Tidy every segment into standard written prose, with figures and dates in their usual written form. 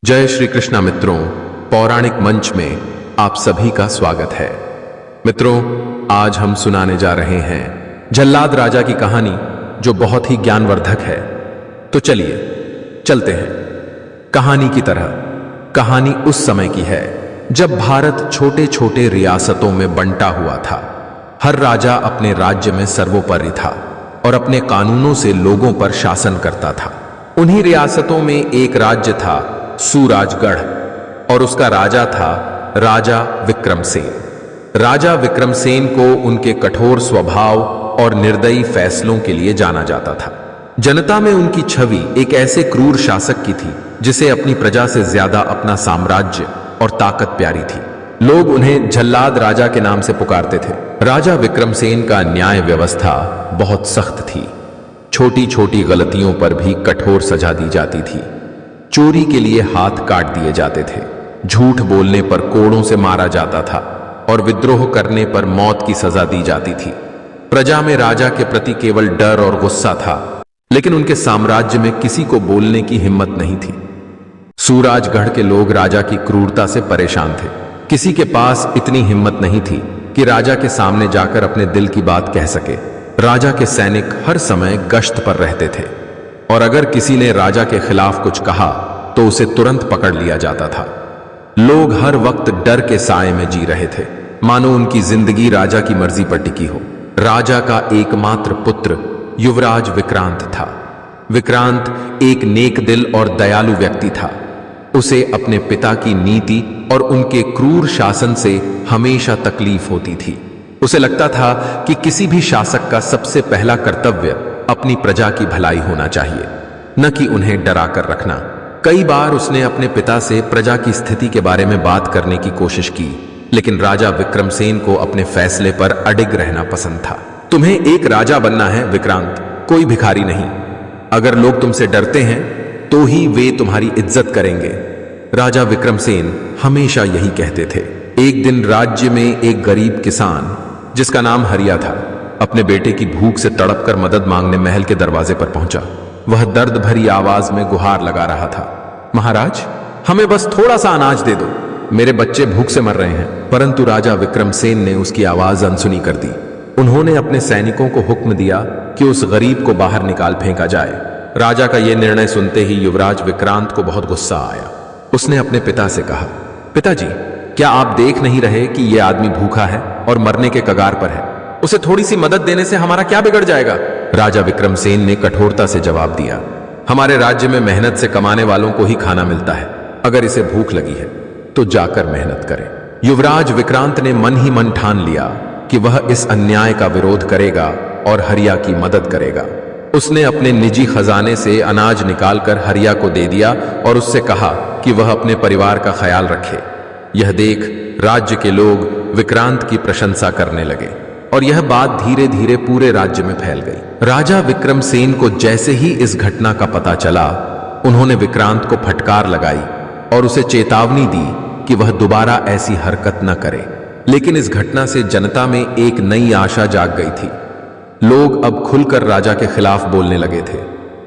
जय श्री कृष्णा मित्रों, पौराणिक मंच में आप सभी का स्वागत है। मित्रों, आज हम सुनाने जा रहे हैं जल्लाद राजा की कहानी, जो बहुत ही ज्ञानवर्धक है। तो चलिए चलते हैं। कहानी की तरह कहानी उस समय की है जब भारत छोटे छोटे रियासतों में बंटा हुआ था। हर राजा अपने राज्य में सर्वोपरि था और अपने कानूनों से लोगों पर शासन करता था। उन्हीं रियासतों में एक राज्य था सूराजगढ़, और उसका राजा था राजा विक्रमसेन। राजा विक्रमसेन को उनके कठोर स्वभाव और निर्दयी फैसलों के लिए जाना जाता था। जनता में उनकी छवि एक ऐसे क्रूर शासक की थी जिसे अपनी प्रजा से ज्यादा अपना साम्राज्य और ताकत प्यारी थी। लोग उन्हें जल्लाद राजा के नाम से पुकारते थे। राजा विक्रमसेन का न्याय व्यवस्था बहुत सख्त थी। छोटी छोटी गलतियों पर भी कठोर सजा दी जाती थी। चोरी के लिए हाथ काट दिए जाते थे, झूठ बोलने पर कोड़ों से मारा जाता था और विद्रोह करने पर मौत की सजा दी जाती थी। प्रजा में राजा के प्रति केवल डर और गुस्सा था, लेकिन उनके साम्राज्य में किसी को बोलने की हिम्मत नहीं थी। सूराजगढ़ के लोग राजा की क्रूरता से परेशान थे। किसी के पास इतनी हिम्मत नहीं थी कि राजा के सामने जाकर अपने दिल की बात कह सके। राजा के सैनिक हर समय गश्त पर रहते थे, और अगर किसी ने राजा के खिलाफ कुछ कहा तो उसे तुरंत पकड़ लिया जाता था। लोग हर वक्त डर के साए में जी रहे थे, मानो उनकी जिंदगी राजा की मर्जी पर टिकी हो। राजा का एकमात्र पुत्र युवराज विक्रांत था। विक्रांत एक नेक दिल और दयालु व्यक्ति था। उसे अपने पिता की नीति और उनके क्रूर शासन से हमेशा तकलीफ होती थी। उसे लगता था कि किसी भी शासक का सबसे पहला कर्तव्य अपनी प्रजा की भलाई होना चाहिए, न कि उन्हें डरा कर रखना। कई बार उसने अपने पिता से प्रजा की स्थिति के बारे में बात करने की कोशिश की, लेकिन राजा विक्रमसेन को अपने फैसले पर अडिग रहना पसंद था। तुम्हें एक राजा बनना है विक्रांत, कोई भिखारी नहीं। अगर लोग तुमसे डरते हैं तो ही वे तुम्हारी इज्जत करेंगे। राजा विक्रमसेन हमेशा यही कहते थे। एक दिन राज्य में एक गरीब किसान, जिसका नाम हरिया था, अपने बेटे की भूख से तड़पकर मदद मांगने महल के दरवाजे पर पहुंचा। वह दर्द भरी आवाज में गुहार लगा रहा था, महाराज, हमें बस थोड़ा सा अनाज दे दो, मेरे बच्चे भूख से मर रहे हैं। परंतु राजा विक्रमसेन ने उसकी आवाज अनसुनी कर दी। उन्होंने अपने सैनिकों को हुक्म दिया कि उस गरीब को बाहर निकाल फेंका जाए। राजा का यह निर्णय सुनते ही युवराज विक्रांत को बहुत गुस्सा आया। उसने अपने पिता से कहा, पिताजी, क्या आप देख नहीं रहे कि यह आदमी भूखा है और मरने के कगार पर है? उसे थोड़ी सी मदद देने से हमारा क्या बिगड़ जाएगा? राजा विक्रमसेन ने कठोरता से जवाब दिया, हमारे राज्य में मेहनत से कमाने वालों को ही खाना मिलता है। अगर इसे भूख लगी है तो जाकर मेहनत करे। युवराज विक्रांत ने मन ही मन ठान लिया कि वह इस अन्याय का विरोध करेगा और हरिया की मदद करेगा। उसने अपने निजी खजाने से अनाज निकालकर हरिया को दे दिया और उससे कहा कि वह अपने परिवार का ख्याल रखे। यह देख राज्य के लोग विक्रांत की प्रशंसा करने लगे और यह बात धीरे धीरे पूरे राज्य में फैल गई। राजा विक्रमसेन को जैसे ही इस घटना का पता चला, उन्होंने विक्रांत को फटकार लगाई और उसे चेतावनी दी कि वह दोबारा ऐसी हरकत न करे। लेकिन इस घटना से जनता में एक नई आशा जाग गई थी। लोग अब खुलकर राजा के खिलाफ बोलने लगे थे।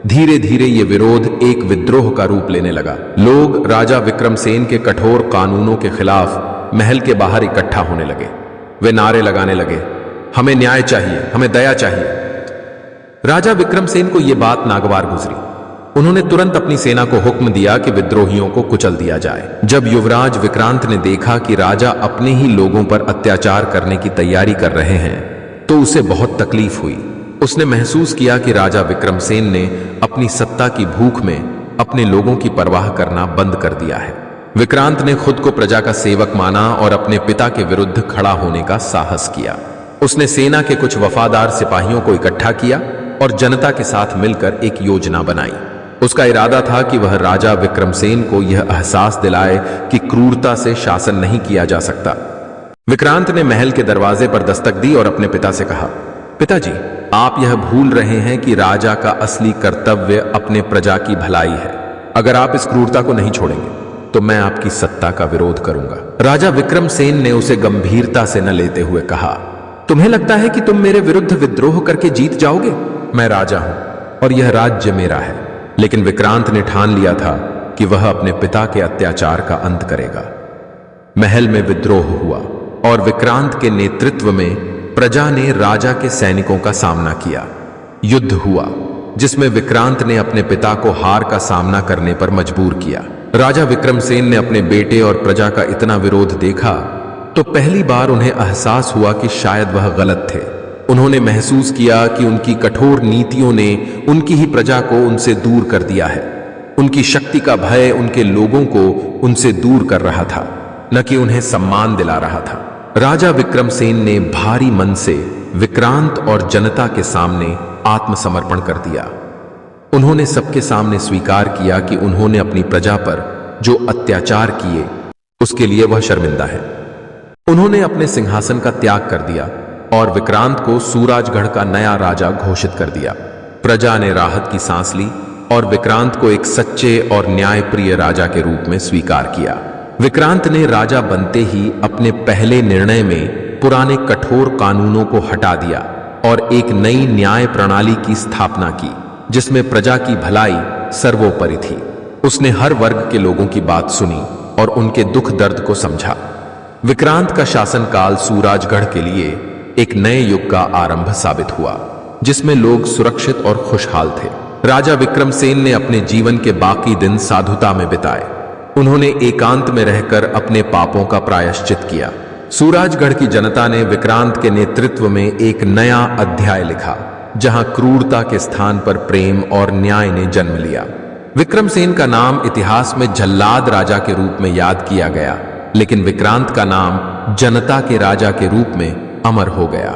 धीरे धीरे ये विरोध एक विद्रोह का रूप लेने लगा। लोग राजा विक्रमसेन के कठोर कानूनों के खिलाफ महल के बाहर इकट्ठा होने लगे। वे नारे लगाने लगे, हमें न्याय चाहिए, हमें दया चाहिए। राजा विक्रमसेन को यह बात नागवार गुजरी। उन्होंने तुरंत अपनी सेना को हुक्म दिया कि विद्रोहियों को कुचल दिया जाए। जब युवराज विक्रांत ने देखा कि राजा अपने ही लोगों पर अत्याचार करने की तैयारी कर रहे हैं, तो उसे बहुत तकलीफ हुई। उसने महसूस किया कि राजा विक्रमसेन ने अपनी सत्ता की भूख में अपने लोगों की परवाह करना बंद कर दिया है। विक्रांत ने खुद को प्रजा का सेवक माना और अपने पिता के विरुद्ध खड़ा होने का साहस किया। उसने सेना के कुछ वफादार सिपाहियों को इकट्ठा किया और जनता के साथ मिलकर एक योजना बनाई। उसका इरादा था कि वह राजा विक्रमसेन को यह एहसास दिलाए कि क्रूरता से शासन नहीं किया जा सकता। विक्रांत ने महल के दरवाजे पर दस्तक दी और अपने पिता से कहा, पिताजी, आप यह भूल रहे हैं कि राजा का असली कर्तव्य अपने प्रजा की भलाई है। अगर आप इस क्रूरता को नहीं छोड़ेंगे तो मैं आपकी सत्ता का विरोध करूंगा। राजा विक्रमसेन ने उसे गंभीरता से न लेते हुए कहा, तुम्हें लगता है कि तुम मेरे विरुद्ध विद्रोह करके जीत जाओगे? मैं राजा हूं और यह राज्य मेरा है। लेकिन विक्रांत ने ठान लिया था कि वह अपने पिता के अत्याचार का अंत करेगा। महल में विद्रोह हुआ और विक्रांत के नेतृत्व में प्रजा ने राजा के सैनिकों का सामना किया। युद्ध हुआ जिसमें विक्रांत ने अपने पिता को हार का सामना करने पर मजबूर किया। राजा विक्रमसेन ने अपने बेटे और प्रजा का इतना विरोध देखा तो पहली बार उन्हें एहसास हुआ कि शायद वह गलत थे। उन्होंने महसूस किया कि उनकी कठोर नीतियों ने उनकी ही प्रजा को उनसे दूर कर दिया है। उनकी शक्ति का भय उनके लोगों को उनसे दूर कर रहा था, न कि उन्हें सम्मान दिला रहा था। राजा विक्रमसेन ने भारी मन से विक्रांत और जनता के सामने आत्मसमर्पण कर दिया। उन्होंने सबके सामने स्वीकार किया कि उन्होंने अपनी प्रजा पर जो अत्याचार किए उसके लिए वह शर्मिंदा है। उन्होंने अपने सिंहासन का त्याग कर दिया और विक्रांत को सूरजगढ़ का नया राजा घोषित कर दिया। प्रजा ने राहत की सांस ली और विक्रांत को एक सच्चे और न्यायप्रिय राजा के रूप में स्वीकार किया। विक्रांत ने राजा बनते ही अपने पहले निर्णय में पुराने कठोर कानूनों को हटा दिया और एक नई न्याय प्रणाली की स्थापना की जिसमें प्रजा की भलाई सर्वोपरि थी। उसने हर वर्ग के लोगों की बात सुनी और उनके दुख दर्द को समझा। विक्रांत का शासनकाल सूरजगढ़ के लिए एक नए युग का आरंभ साबित हुआ जिसमें लोग सुरक्षित और खुशहाल थे। राजा विक्रमसेन ने अपने जीवन के बाकी दिन साधुता में बिताए। उन्होंने एकांत में रहकर अपने पापों का प्रायश्चित किया। सूरजगढ़ की जनता ने विक्रांत के नेतृत्व में एक नया अध्याय लिखा जहां क्रूरता के स्थान पर प्रेम और न्याय ने जन्म लिया। विक्रमसेन का नाम इतिहास में जल्लाद राजा के रूप में याद किया गया, लेकिन विक्रांत का नाम जनता के राजा के रूप में अमर हो गया।